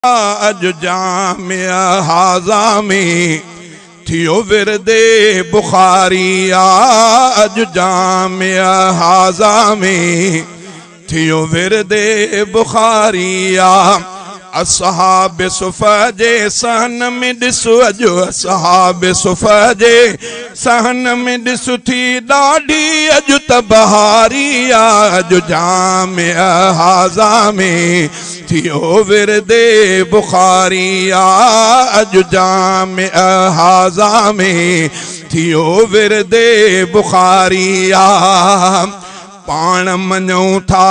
अज जामिया हाज़ा में थियो विरदे बुखारिया। अज जामिया हाज़ा में थियो विरदे बुखारिया। असहाब सुफ़ा जे सहन में ॾिसो अॼु असहाब सुफ़ा जे सहन में ॾिसु थी ॾाढी अॼु त बहारिया। अॼु जामिया हाज़ा में थियो विरदे बुखारिया। अॼु जामिया हाज़ा में थियो विरदे बुखारिया। पाण मञूं था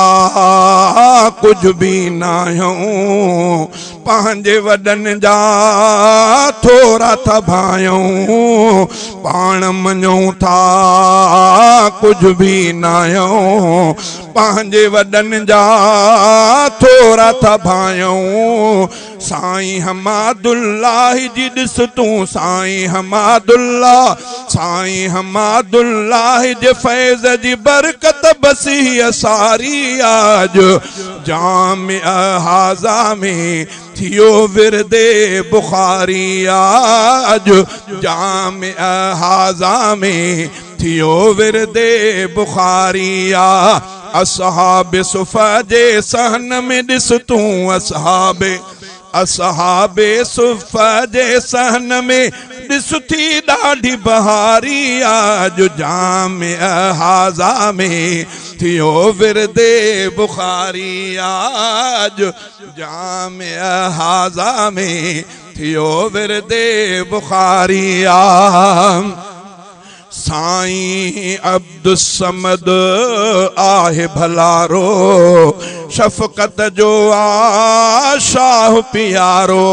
कुछ भी नाहियूं पंहिंजे वॾनि जा थोरा था भायूं। पाण मञूं था कुछ भी नाहियूं पंहिंजे वॾनि जा थोरा था भायूं। साईं हमादुल्लाह जी ॾिस तूं साईं हमादुल्लाह साईं हमादुल्लाह जे फैज़ जी बरकत बसी असारी। आज जामिया हाज़ा में थियो विरदे बुखारिया। अज जामिया हाज़ा में थियो विरदे बुखारिया। असहाब सुफ़ा जे सहन में ॾिस तूं असहाबे सुफ़ा जे सहन में ॾिस थी ॾाढी बहारी। आज जामिया हाज़ा में थियो विरदे बुखारिया। आज जामिया हाज़ा में थियो विरदे बुखारिया। साईं अब्दुस्समद आहे भलारो शफ़क़त जो शाह प्यारो।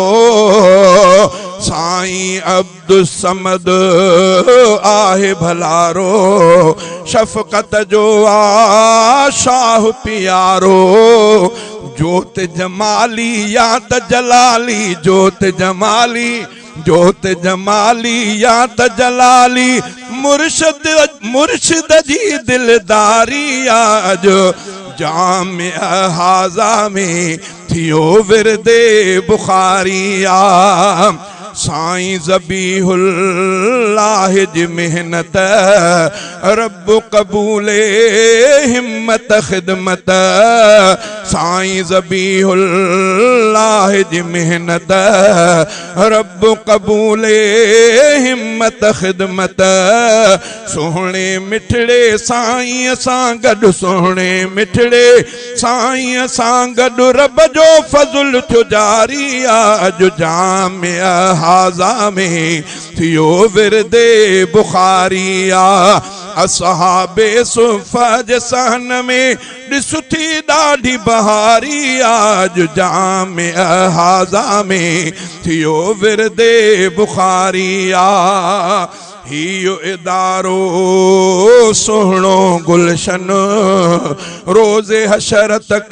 साईं अब्दुस्समद आहे भलारो शफ़क़त जो शाह प्यारो। जोत जमाली या त जलाली जोत जमाली या त जलाली मुर्शिद जी दिलदारी। आज जामिया हाज़ा में थियो विरदे बुखारिया। साईं ज़बीहुल्लाह जी मेहनत रब कबूले हिम्मत खिदमत। साईं ज़बीहुल्लाह जी मेहनत रब कबूले हिम्मत खिदमत। सोहणे मिठड़े साईं सां गॾु सोहणे मिठड़े साईं सां गॾु रब जो फज़ुल थियो जारी। आज जामिया हाज़ा में थियो विरदे बुखारिया। असहाबे सुफ़ा जे सहन में ॾिस थी ॾाढी बहारी। आज जामिया हाज़ा में थियो विरदे बुखारिया। हियो इदारो सुहिणो गुलशन रोज़े हशर तक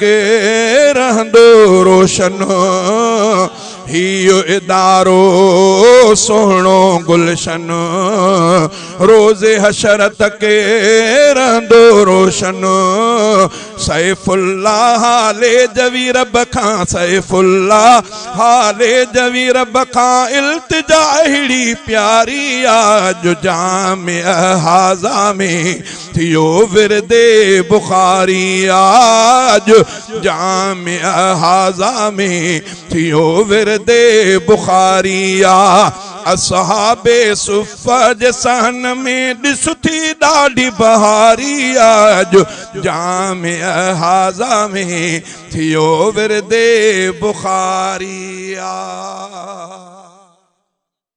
रहंदो रोशन। हियो इदारो सुहिणो गुलशन रोज़े हशर तक रहंदो रोशन। सैफुल्लाह हाले जवी रब खां सैफुल्लाह हाले जवी रब खां इल्तिजा अहिड़ी प्यारी। आज जामिया हाज़ा में थियो विरदे बुखारिया। आज जामिया हाज़ा में थियो विरदे बुखारिया। असहाबे सुफ़ा जे सहन में ॾिस थी ॾाढी बहारी। आज जामिया हाज़ा में थियो विरदे बुखारिया।